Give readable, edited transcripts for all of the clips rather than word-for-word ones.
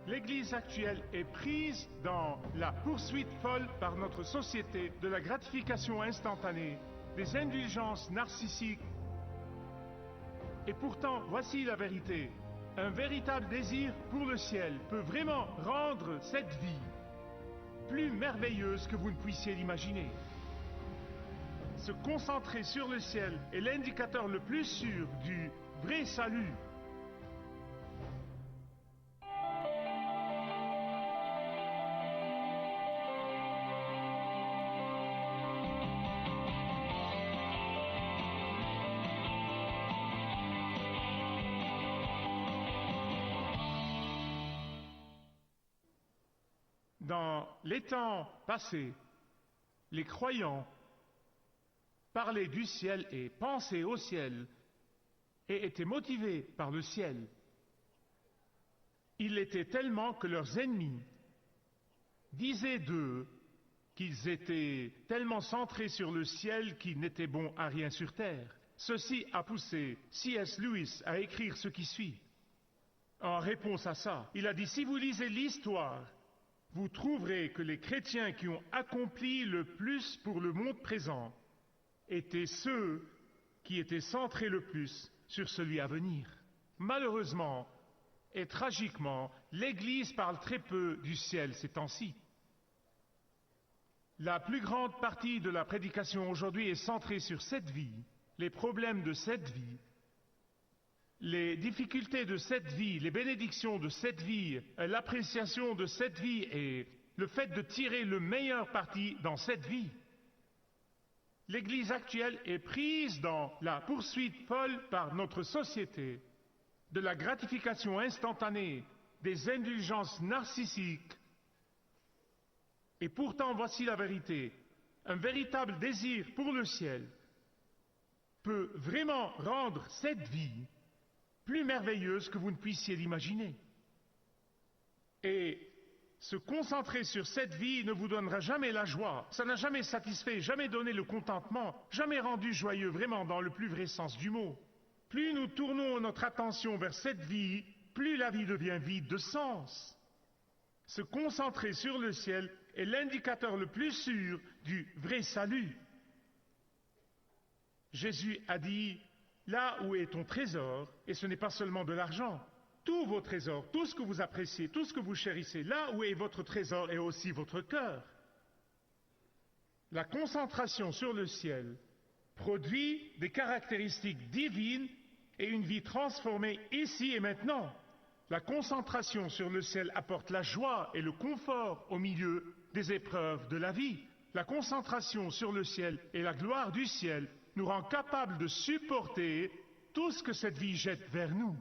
L'Église actuelle est prise dans la poursuite folle par notre société de la gratification instantanée, des indulgences narcissiques. Et pourtant, voici la vérité. Un véritable désir pour le ciel peut vraiment rendre cette vie plus merveilleuse que vous ne puissiez l'imaginer. Se concentrer sur le ciel est l'indicateur le plus sûr du vrai salut. Dans les temps passés, les croyants parlaient du ciel et pensaient au ciel et étaient motivés par le ciel. Il l'était tellement que leurs ennemis disaient d'eux qu'ils étaient tellement centrés sur le ciel qu'ils n'étaient bons à rien sur terre. Ceci a poussé C.S. Lewis à écrire ce qui suit. En réponse à ça, il a dit: si vous lisez l'histoire, vous trouverez que les chrétiens qui ont accompli le plus pour le monde présent étaient ceux qui étaient centrés le plus sur celui à venir. Malheureusement et tragiquement, l'Église parle très peu du ciel ces temps-ci. La plus grande partie de la prédication aujourd'hui est centrée sur cette vie, les problèmes de cette vie, les difficultés de cette vie, les bénédictions de cette vie, l'appréciation de cette vie et le fait de tirer le meilleur parti dans cette vie. L'Église actuelle est prise dans la poursuite folle par notre société de la gratification instantanée, des indulgences narcissiques. Et pourtant, voici la vérité. Un véritable désir pour le ciel peut vraiment rendre cette vie plus merveilleuse que vous ne puissiez l'imaginer. Et se concentrer sur cette vie ne vous donnera jamais la joie. Ça n'a jamais satisfait, jamais donné le contentement, jamais rendu joyeux vraiment dans le plus vrai sens du mot. Plus nous tournons notre attention vers cette vie, plus la vie devient vide de sens. Se concentrer sur le ciel est l'indicateur le plus sûr du vrai salut. Jésus a dit: là où est ton trésor, et ce n'est pas seulement de l'argent, tous vos trésors, tout ce que vous appréciez, tout ce que vous chérissez, là où est votre trésor est aussi votre cœur. La concentration sur le ciel produit des caractéristiques divines et une vie transformée ici et maintenant. La concentration sur le ciel apporte la joie et le confort au milieu des épreuves de la vie. La concentration sur le ciel et la gloire du ciel nous rend capables de supporter tout ce que cette vie jette vers nous.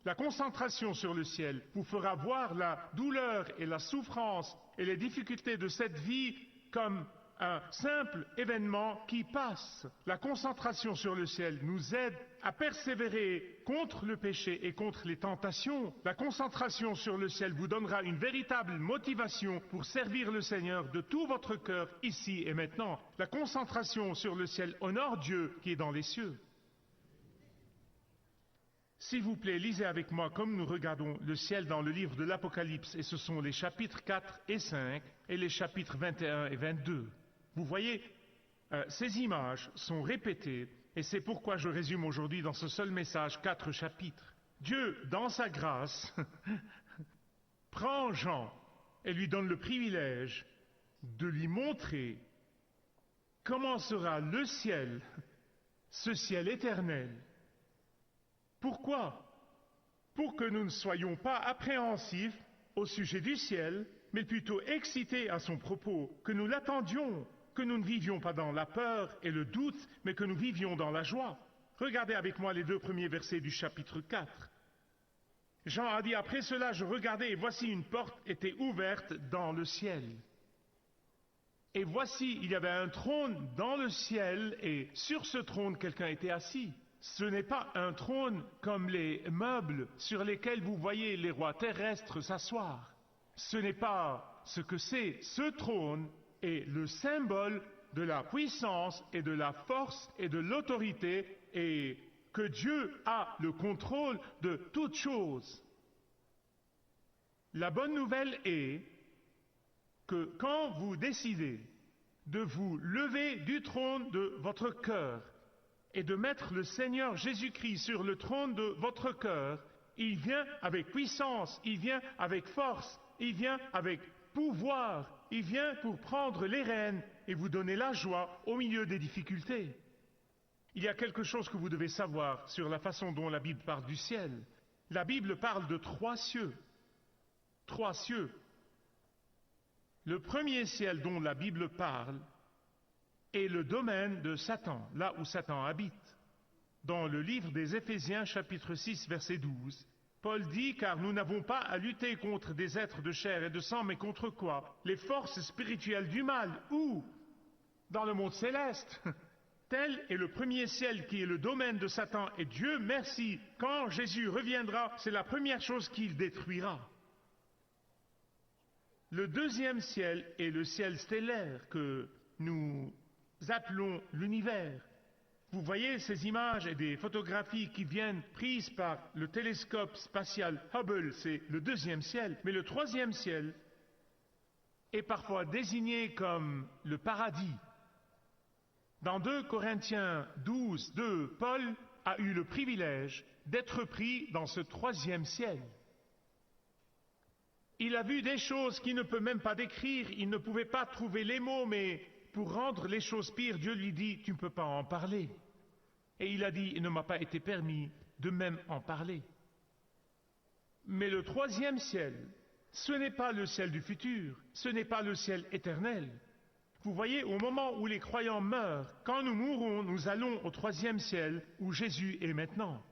La concentration sur le ciel vous fera voir la douleur et la souffrance et les difficultés de cette vie comme un simple événement qui passe. La concentration sur le ciel nous aide à persévérer contre le péché et contre les tentations. La concentration sur le ciel vous donnera une véritable motivation pour servir le Seigneur de tout votre cœur ici et maintenant. La concentration sur le ciel honore Dieu qui est dans les cieux. S'il vous plaît, lisez avec moi comme nous regardons le ciel dans le livre de l'Apocalypse, et ce sont les chapitres 4 et 5 et les chapitres 21 et 22. Vous voyez, ces images sont répétées, et c'est pourquoi je résume aujourd'hui dans ce seul message 4 chapitres. Dieu, dans sa grâce, prend Jean et lui donne le privilège de lui montrer comment sera le ciel, ce ciel éternel. Pourquoi? Pour que nous ne soyons pas appréhensifs au sujet du ciel, mais plutôt excités à son propos, que nous l'attendions, que nous ne vivions pas dans la peur et le doute, mais que nous vivions dans la joie. Regardez avec moi les 2 premiers versets du chapitre 4. Jean a dit: après cela, je regardai, et voici une porte était ouverte dans le ciel. Et voici, il y avait un trône dans le ciel, et sur ce trône, quelqu'un était assis. Ce n'est pas un trône comme les meubles sur lesquels vous voyez les rois terrestres s'asseoir. Ce n'est pas ce que c'est. Ce trône est le symbole de la puissance et de la force et de l'autorité, et que Dieu a le contrôle de toutes choses. La bonne nouvelle est que quand vous décidez de vous lever du trône de votre cœur et de mettre le Seigneur Jésus-Christ sur le trône de votre cœur, il vient avec puissance, il vient avec force, il vient avec pouvoir, il vient pour prendre les rênes et vous donner la joie au milieu des difficultés. Il y a quelque chose que vous devez savoir sur la façon dont la Bible parle du ciel. La Bible parle de 3 cieux. 3 cieux. Le premier ciel dont la Bible parle est le domaine de Satan, là où Satan habite. Dans le livre des Éphésiens, chapitre 6, verset 12, Paul dit « Car nous n'avons pas à lutter contre des êtres de chair et de sang, mais contre quoi? Les forces spirituelles du mal. Où? Dans le monde céleste. » Tel est le premier ciel qui est le domaine de Satan. Et Dieu merci, quand Jésus reviendra, c'est la première chose qu'il détruira. Le deuxième ciel est le ciel stellaire que nous appelons l'univers. Vous voyez ces images et des photographies qui viennent prises par le télescope spatial Hubble, c'est le deuxième ciel. Mais le troisième ciel est parfois désigné comme le paradis. Dans 2 Corinthiens 12, 2, Paul a eu le privilège d'être pris dans ce troisième ciel. Il a vu des choses qu'il ne peut même pas décrire, il ne pouvait pas trouver les mots, mais pour rendre les choses pires, Dieu lui dit « tu ne peux pas en parler ». Et il a dit « il ne m'a pas été permis de même en parler ». Mais le troisième ciel, ce n'est pas le ciel du futur, ce n'est pas le ciel éternel. Vous voyez, au moment où les croyants meurent, quand nous mourrons, nous allons au troisième ciel où Jésus est maintenant.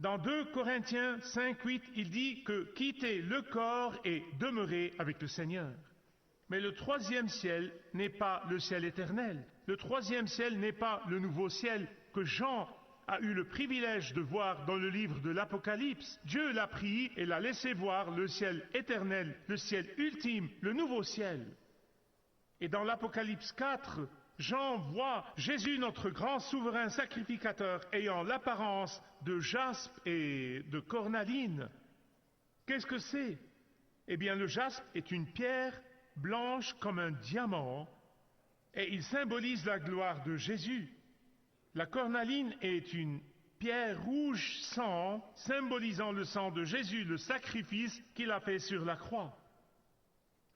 Dans 2 Corinthiens 5, 8, il dit que quitter le corps et demeurer avec le Seigneur. Mais le troisième ciel n'est pas le ciel éternel. Le troisième ciel n'est pas le nouveau ciel que Jean a eu le privilège de voir dans le livre de l'Apocalypse. Dieu l'a pris et l'a laissé voir le ciel éternel, le ciel ultime, le nouveau ciel. Et dans l'Apocalypse 4, Jean voit Jésus, notre grand souverain sacrificateur, ayant l'apparence de jaspe et de cornaline. Qu'est-ce que c'est? Eh bien, le jaspe est une pierre blanche comme un diamant, et il symbolise la gloire de Jésus. La cornaline est une pierre rouge sang, symbolisant le sang de Jésus, le sacrifice qu'il a fait sur la croix.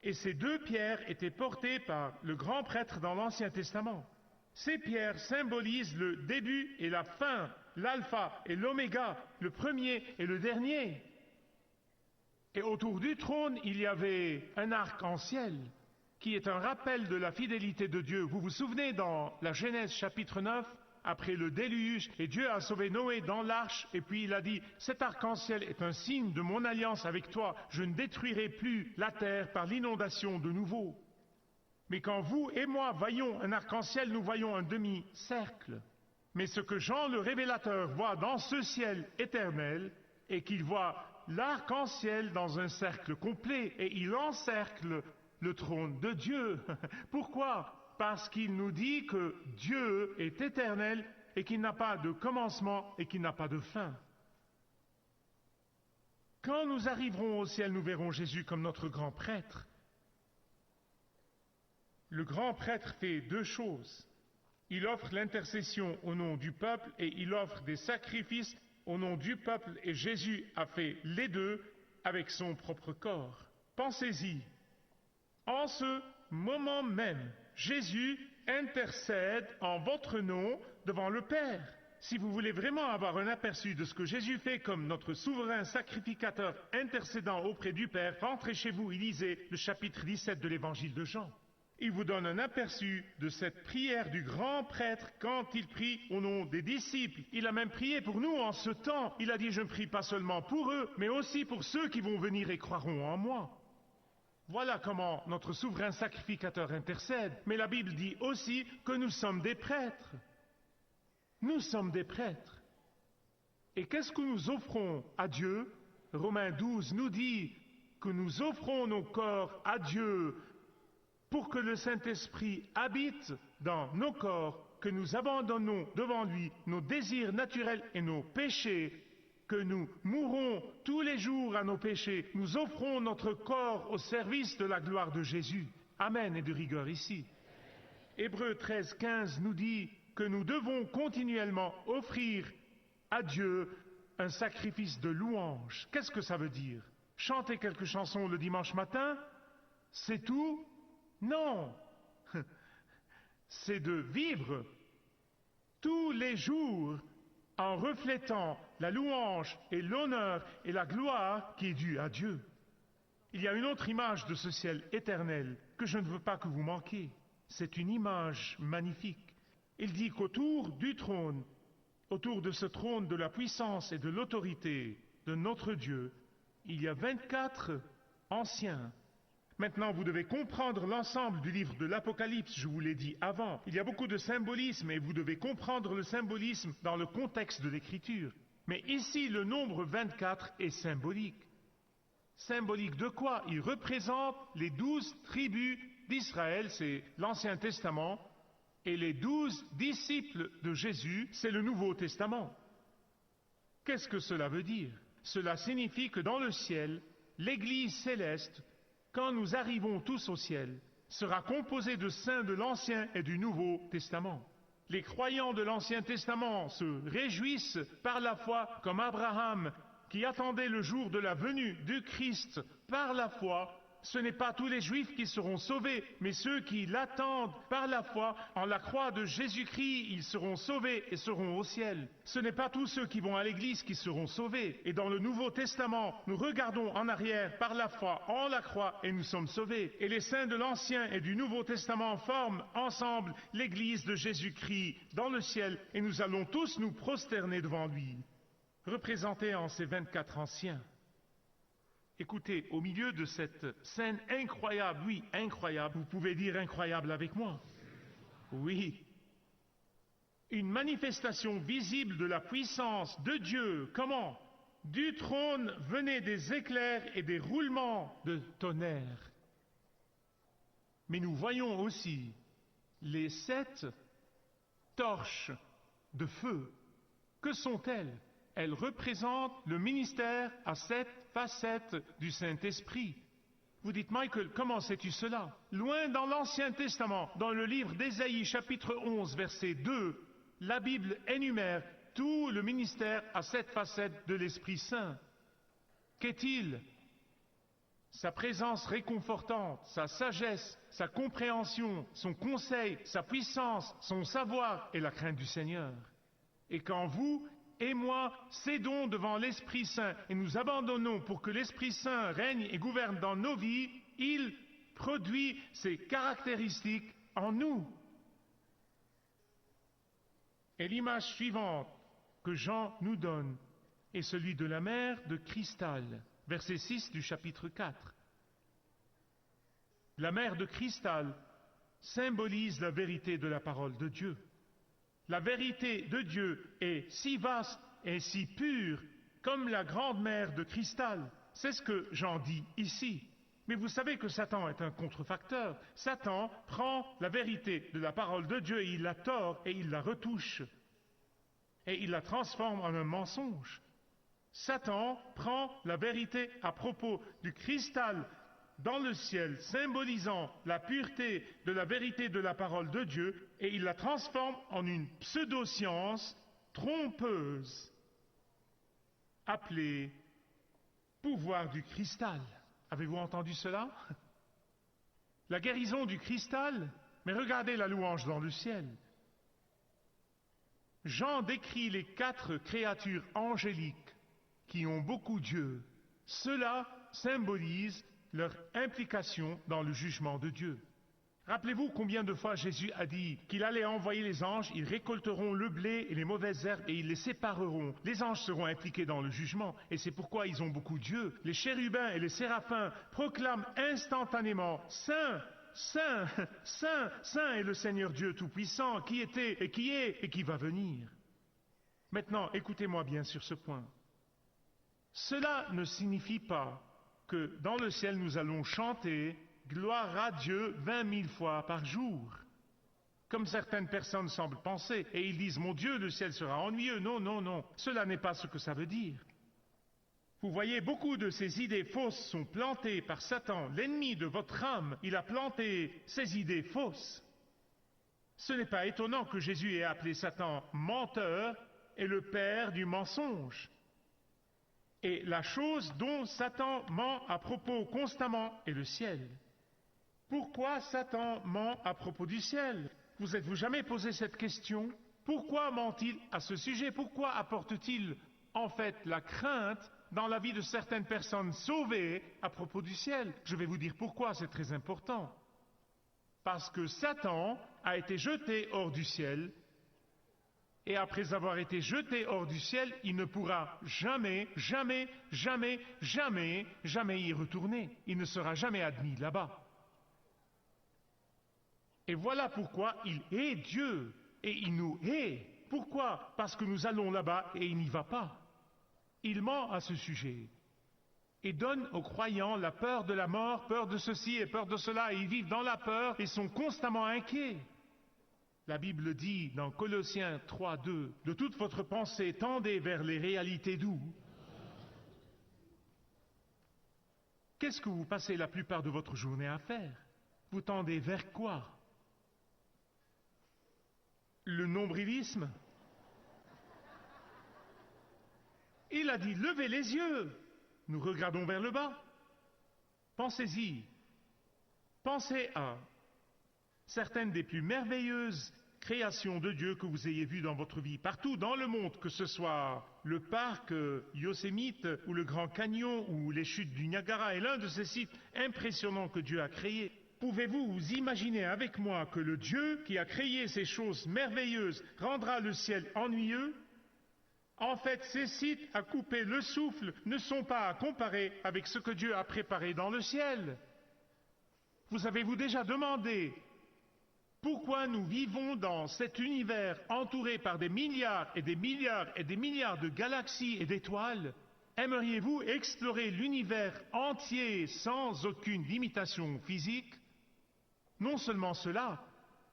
Et ces 2 pierres étaient portées par le grand prêtre dans l'Ancien Testament. Ces pierres symbolisent le début et la fin, l'alpha et l'oméga, le premier et le dernier. Et autour du trône, il y avait un arc-en-ciel qui est un rappel de la fidélité de Dieu. Vous vous souvenez dans la Genèse chapitre 9, après le déluge, et Dieu a sauvé Noé dans l'arche, et puis il a dit « Cet arc-en-ciel est un signe de mon alliance avec toi, je ne détruirai plus la terre par l'inondation de nouveau. » Mais quand vous et moi voyons un arc-en-ciel, nous voyons un demi-cercle. Mais ce que Jean le révélateur voit dans ce ciel éternel, est qu'il voit l'arc-en-ciel dans un cercle complet, et il encercle le trône de Dieu. Pourquoi ? Parce qu'il nous dit que Dieu est éternel et qu'il n'a pas de commencement et qu'il n'a pas de fin. Quand nous arriverons au ciel, nous verrons Jésus comme notre grand prêtre. Le grand prêtre fait 2 choses. Il offre l'intercession au nom du peuple et il offre des sacrifices au nom du peuple, et Jésus a fait les 2 avec son propre corps. Pensez-y. En ce moment même, Jésus intercède en votre nom devant le Père. Si vous voulez vraiment avoir un aperçu de ce que Jésus fait comme notre souverain sacrificateur intercédant auprès du Père, rentrez chez vous et lisez le chapitre 17 de l'évangile de Jean. Il vous donne un aperçu de cette prière du grand prêtre quand il prie au nom des disciples. Il a même prié pour nous en ce temps. Il a dit « Je ne prie pas seulement pour eux, mais aussi pour ceux qui vont venir et croiront en moi ». Voilà comment notre souverain sacrificateur intercède. Mais la Bible dit aussi que nous sommes des prêtres. Nous sommes des prêtres. Et qu'est-ce que nous offrons à Dieu? Romains 12 nous dit que nous offrons nos corps à Dieu pour que le Saint-Esprit habite dans nos corps, que nous abandonnons devant lui nos désirs naturels et nos péchés, que nous mourons tous les jours à nos péchés, nous offrons notre corps au service de la gloire de Jésus. Amen, et de rigueur ici. Hébreux 13, 15 nous dit que nous devons continuellement offrir à Dieu un sacrifice de louange. Qu'est-ce que ça veut dire? Chanter quelques chansons le dimanche matin, c'est tout? Non. C'est de vivre tous les jours en reflétant la louange et l'honneur et la gloire qui est due à Dieu. Il y a une autre image de ce ciel éternel que je ne veux pas que vous manquiez. C'est une image magnifique. Il dit qu'autour du trône, autour de ce trône de la puissance et de l'autorité de notre Dieu, il y a 24 anciens. Maintenant, vous devez comprendre l'ensemble du livre de l'Apocalypse, je vous l'ai dit avant. Il y a beaucoup de symbolisme et vous devez comprendre le symbolisme dans le contexte de l'Écriture. Mais ici, le nombre 24 est symbolique. Symbolique de quoi? Il représente les 12 tribus d'Israël, c'est l'Ancien Testament, et les 12 disciples de Jésus, c'est le Nouveau Testament. Qu'est-ce que cela veut dire? Cela signifie que dans le ciel, l'Église céleste, quand nous arrivons tous au ciel, sera composée de saints de l'Ancien et du Nouveau Testament. Les croyants de l'Ancien Testament se réjouissent par la foi comme Abraham, qui attendait le jour de la venue du Christ par la foi. Ce n'est pas tous les Juifs qui seront sauvés, mais ceux qui l'attendent par la foi en la croix de Jésus-Christ, ils seront sauvés et seront au ciel. Ce n'est pas tous ceux qui vont à l'église qui seront sauvés. Et dans le Nouveau Testament, nous regardons en arrière par la foi en la croix et nous sommes sauvés. Et les saints de l'Ancien et du Nouveau Testament forment ensemble l'église de Jésus-Christ dans le ciel et nous allons tous nous prosterner devant lui, représentés en ces 24 anciens. Écoutez, au milieu de cette scène incroyable, oui, incroyable, vous pouvez dire incroyable avec moi. Oui. Une manifestation visible de la puissance de Dieu. Comment? Du trône venaient des éclairs et des roulements de tonnerre. Mais nous voyons aussi les 7 torches de feu. Que sont-elles? Elles représentent le ministère à 7 facettes du Saint-Esprit. Vous dites, Michael, comment sais-tu cela? Loin dans l'Ancien Testament, dans le livre d'Ésaïe, chapitre 11, verset 2, la Bible énumère tout le ministère à 7 facettes de l'Esprit Saint. Qu'est-il? Sa présence réconfortante, sa sagesse, sa compréhension, son conseil, sa puissance, son savoir et la crainte du Seigneur. Et quand vous et moi cédons devant l'Esprit Saint et nous abandonnons pour que l'Esprit Saint règne et gouverne dans nos vies, il produit ses caractéristiques en nous. Et l'image suivante que Jean nous donne est celui de la mer de cristal, verset 6 du chapitre 4. La mer de cristal symbolise la vérité de la parole de Dieu. La vérité de Dieu est si vaste et si pure comme la grande mer de cristal. C'est ce que Jean dit ici. Mais vous savez que Satan est un contrefacteur. Satan prend la vérité de la parole de Dieu et il la tord et il la retouche. Et il la transforme en un mensonge. Satan prend la vérité à propos du cristal dans le ciel, symbolisant la pureté de la vérité de la parole de Dieu, et il la transforme en une pseudo-science trompeuse, appelée pouvoir du cristal. Avez-vous entendu cela? La guérison du cristal? Mais regardez la louange dans le ciel. Jean décrit les 4 créatures angéliques qui ont beaucoup Dieu. Cela symbolise leur implication dans le jugement de Dieu. Rappelez-vous combien de fois Jésus a dit qu'il allait envoyer les anges, ils récolteront le blé et les mauvaises herbes et ils les sépareront. Les anges seront impliqués dans le jugement et c'est pourquoi ils ont beaucoup Dieu. Les chérubins et les séraphins proclament instantanément « Saint, Saint, Saint, Saint est le Seigneur Dieu Tout-Puissant, qui était et qui est et qui va venir. » Maintenant, écoutez-moi bien sur ce point. Cela ne signifie pas que dans le ciel nous allons chanter « Gloire à Dieu » 20 000 fois par jour, comme certaines personnes semblent penser, et ils disent « Mon Dieu, le ciel sera ennuyeux ». Non, non, non, cela n'est pas ce que ça veut dire. Vous voyez, beaucoup de ces idées fausses sont plantées par Satan, l'ennemi de votre âme. Il a planté ces idées fausses. Ce n'est pas étonnant que Jésus ait appelé Satan menteur et le père du mensonge. Et la chose dont Satan ment à propos constamment est le ciel. Pourquoi Satan ment à propos du ciel? Vous êtes-vous jamais posé cette question? Pourquoi ment-il à ce sujet? Pourquoi apporte-t-il en fait la crainte dans la vie de certaines personnes sauvées à propos du ciel? Je vais vous dire pourquoi, c'est très important. Parce que Satan a été jeté hors du ciel, et après avoir été jeté hors du ciel, il ne pourra jamais, jamais, jamais, jamais, jamais y retourner. Il ne sera jamais admis là-bas. Et voilà pourquoi il est Dieu, et il nous hait. Pourquoi? Parce que nous allons là-bas et il n'y va pas. Il ment à ce sujet et donne aux croyants la peur de la mort, peur de ceci et peur de cela, et ils vivent dans la peur et sont constamment inquiets. La Bible dit dans Colossiens 3:2, « De toute votre pensée, tendez vers les réalités d'où ?» Qu'est-ce que vous passez la plupart de votre journée à faire? Vous tendez vers quoi? Le nombrilisme? Il a dit, levez les yeux. Nous regardons vers le bas. Pensez-y. Pensez à certaines des plus merveilleuses créations de Dieu que vous ayez vues dans votre vie, partout dans le monde, que ce soit le parc Yosemite ou le Grand Canyon ou les chutes du Niagara est l'un de ces sites impressionnants que Dieu a créés. Pouvez-vous vous imaginer avec moi que le Dieu qui a créé ces choses merveilleuses rendra le ciel ennuyeux? En fait, ces sites à couper le souffle ne sont pas à comparer avec ce que Dieu a préparé dans le ciel. Vous avez-vous déjà demandé pourquoi nous vivons dans cet univers entouré par des milliards et des milliards et des milliards de galaxies et d'étoiles? Aimeriez-vous explorer l'univers entier sans aucune limitation physique? Non seulement cela,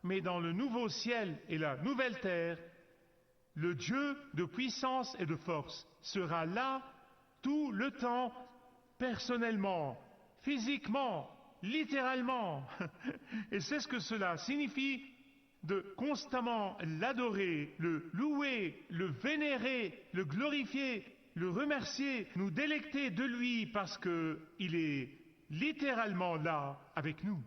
mais dans le nouveau ciel et la nouvelle terre, le Dieu de puissance et de force sera là tout le temps, personnellement, physiquement, littéralement. Et c'est ce que cela signifie de constamment l'adorer, le louer, le vénérer, le glorifier, le remercier, nous délecter de lui parce qu'il est littéralement là avec nous.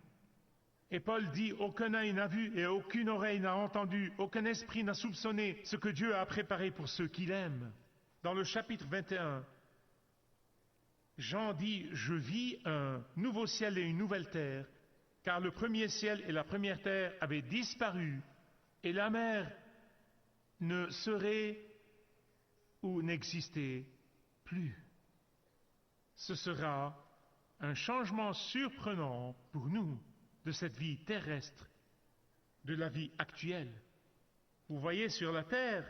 Et Paul dit, aucun œil n'a vu et aucune oreille n'a entendu, aucun esprit n'a soupçonné ce que Dieu a préparé pour ceux qui l'aiment. Dans le chapitre 21, Jean dit, je vis un nouveau ciel et une nouvelle terre, car le premier ciel et la première terre avaient disparu, et la mer ne serait ou n'existait plus. Ce sera un changement surprenant pour nous de cette vie terrestre, de la vie actuelle. Vous voyez sur la Terre,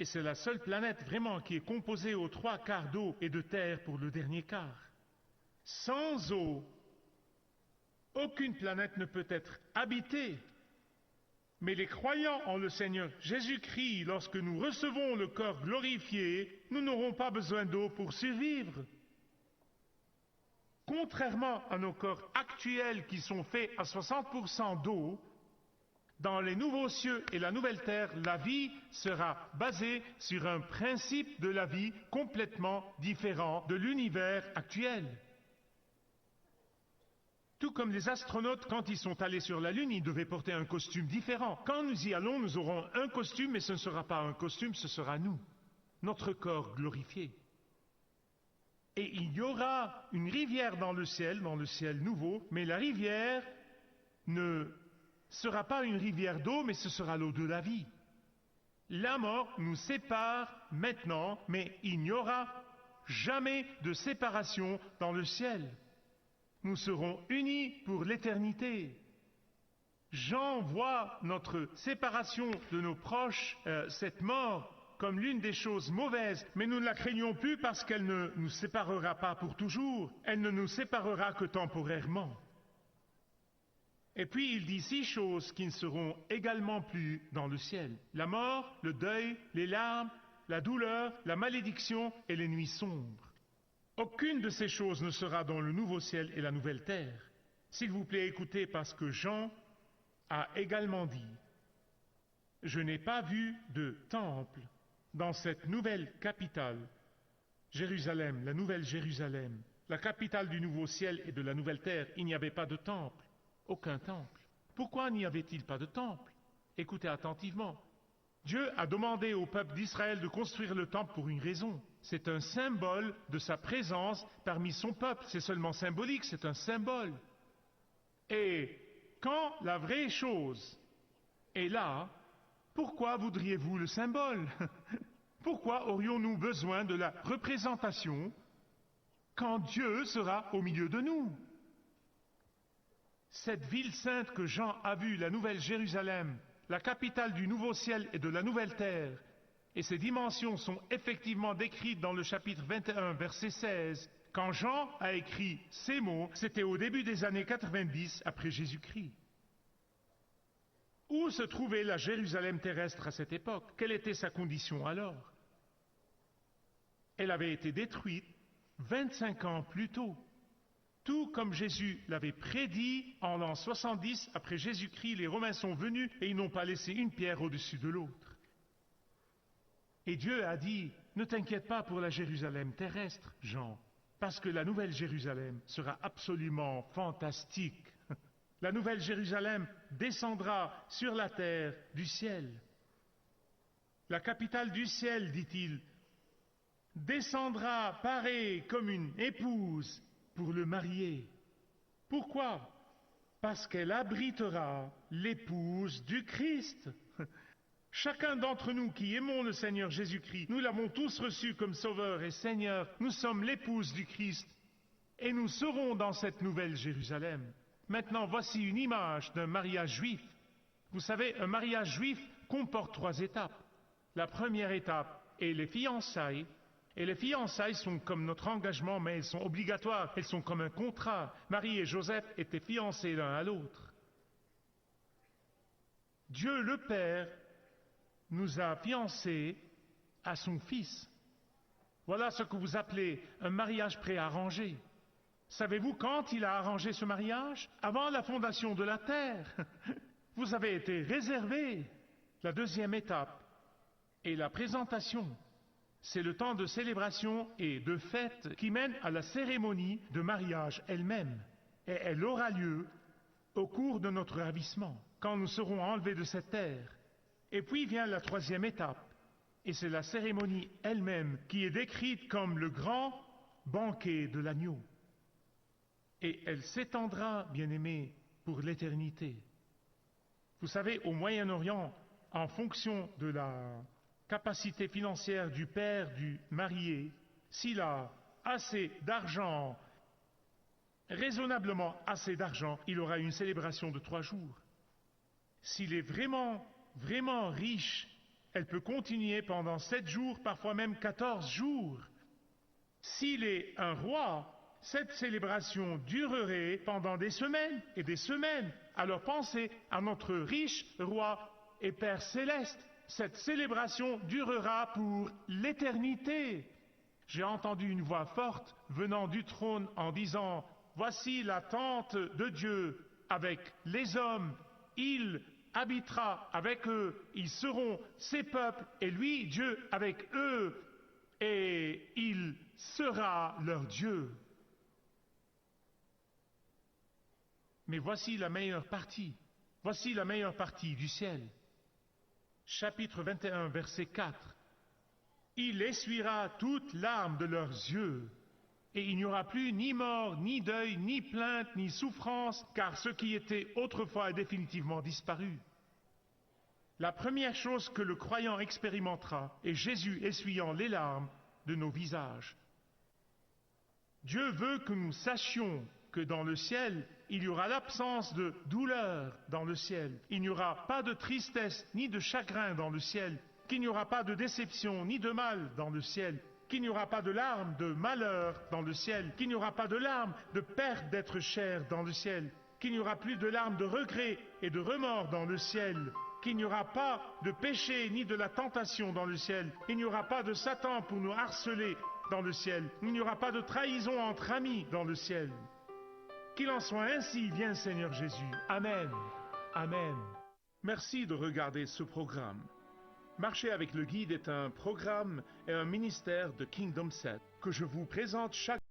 et c'est la seule planète vraiment qui est composée aux 3/4 d'eau et de terre pour le dernier quart. Sans eau, aucune planète ne peut être habitée. Mais les croyants en le Seigneur Jésus-Christ, lorsque nous recevons le corps glorifié, nous n'aurons pas besoin d'eau pour survivre. Contrairement à nos corps actuels qui sont faits à 60% d'eau, dans les nouveaux cieux et la nouvelle terre, la vie sera basée sur un principe de la vie complètement différent de l'univers actuel. Tout comme les astronautes, quand ils sont allés sur la Lune, ils devaient porter un costume différent. Quand nous y allons, nous aurons un costume, mais ce ne sera pas un costume, ce sera nous, notre corps glorifié. Et il y aura une rivière dans le ciel nouveau, mais la rivière ne sera pas une rivière d'eau, mais ce sera l'eau de la vie. La mort nous sépare maintenant, mais il n'y aura jamais de séparation dans le ciel. Nous serons unis pour l'éternité. Jean voit notre séparation de nos proches, cette mort, comme l'une des choses mauvaises, mais nous ne la craignons plus parce qu'elle ne nous séparera pas pour toujours, elle ne nous séparera que temporairement. Et puis il dit 6 choses qui ne seront également plus dans le ciel. La mort, le deuil, les larmes, la douleur, la malédiction et les nuits sombres. Aucune de ces choses ne sera dans le nouveau ciel et la nouvelle terre. S'il vous plaît, écoutez, parce que Jean a également dit « Je n'ai pas vu de temple dans cette nouvelle capitale, Jérusalem, la nouvelle Jérusalem, la capitale du nouveau ciel et de la nouvelle terre. Il n'y avait pas de temple, aucun temple. Pourquoi n'y avait-il pas de temple? Écoutez attentivement. Dieu a demandé au peuple d'Israël de construire le temple pour une raison. C'est un symbole de sa présence parmi son peuple. C'est seulement symbolique, c'est un symbole. Et quand la vraie chose est là, pourquoi voudriez-vous le symbole? Pourquoi aurions-nous besoin de la représentation quand Dieu sera au milieu de nous? Cette ville sainte que Jean a vue, la nouvelle Jérusalem, la capitale du nouveau ciel et de la nouvelle terre, et ses dimensions sont effectivement décrites dans le chapitre 21, verset 16. Quand Jean a écrit ces mots, c'était au début des années 90 après Jésus-Christ. Où se trouvait la Jérusalem terrestre à cette époque? Quelle était sa condition alors? Elle avait été détruite 25 ans plus tôt, tout comme Jésus l'avait prédit en l'an 70 après Jésus-Christ. Les Romains sont venus et ils n'ont pas laissé une pierre au-dessus de l'autre. Et Dieu a dit, ne t'inquiète pas pour la Jérusalem terrestre, Jean, parce que la nouvelle Jérusalem sera absolument fantastique. La nouvelle Jérusalem descendra sur la terre du ciel. La capitale du ciel, dit-il, descendra parée comme une épouse pour le marier. Pourquoi? Parce qu'elle abritera l'épouse du Christ. Chacun d'entre nous qui aimons le Seigneur Jésus-Christ, nous l'avons tous reçu comme Sauveur et Seigneur. Nous sommes l'épouse du Christ et nous serons dans cette nouvelle Jérusalem. Maintenant, voici une image d'un mariage juif. Vous savez, un mariage juif comporte 3 étapes. La première étape est les fiançailles. Et les fiançailles sont comme notre engagement, mais elles sont obligatoires. Elles sont comme un contrat. Marie et Joseph étaient fiancés l'un à l'autre. Dieu le Père nous a fiancés à son Fils. Voilà ce que vous appelez un mariage préarrangé. Savez-vous quand il a arrangé ce mariage? Avant la fondation de la terre. Vous avez été réservés. La deuxième étape est la présentation. C'est le temps de célébration et de fête qui mène à la cérémonie de mariage elle-même. Et elle aura lieu au cours de notre ravissement, quand nous serons enlevés de cette terre. Et puis vient la troisième étape, et c'est la cérémonie elle-même qui est décrite comme le grand banquet de l'agneau. Et elle s'étendra, bien-aimés, pour l'éternité. Vous savez, au Moyen-Orient, en fonction de la capacité financière du père du marié, s'il a assez d'argent, raisonnablement assez d'argent, il aura une célébration de 3 jours. S'il est vraiment riche, elle peut continuer pendant 7 jours, parfois même 14 jours. S'il est un roi, cette célébration durerait pendant des semaines et des semaines. Alors pensez à notre riche roi et Père céleste. Cette célébration durera pour l'éternité. J'ai entendu une voix forte venant du trône en disant, « Voici la tente de Dieu avec les hommes. Il habitera avec eux. Ils seront ses peuples et lui, Dieu, avec eux. Et il sera leur Dieu. » Mais voici la meilleure partie. Voici la meilleure partie du ciel. Chapitre 21, verset 4. Il essuiera toute larme de leurs yeux, et il n'y aura plus ni mort, ni deuil, ni plainte, ni souffrance, car ce qui était autrefois a définitivement disparu. La première chose que le croyant expérimentera est Jésus essuyant les larmes de nos visages. Dieu veut que nous sachions que dans le ciel, il y aura l'absence de douleur dans le ciel. Il n'y aura pas de tristesse ni de chagrin dans le ciel. Qu'il n'y aura pas de déception ni de mal dans le ciel. Qu'il n'y aura pas de larmes de malheur dans le ciel. Qu'il n'y aura pas de larmes de perte d'être cher dans le ciel. Qu'il n'y aura plus de larmes de regret et de remords dans le ciel. qu'il n'y aura pas de péché ni de la tentation dans le ciel. Il n'y aura pas de Satan pour nous harceler dans le ciel. Il n'y aura pas de trahison entre amis dans le ciel. Qu'il en soit ainsi, viens Seigneur Jésus. Amen. Amen. Merci de regarder ce programme. Marcher avec le guide est un programme et un ministère de Kingdom 7 que je vous présente chaque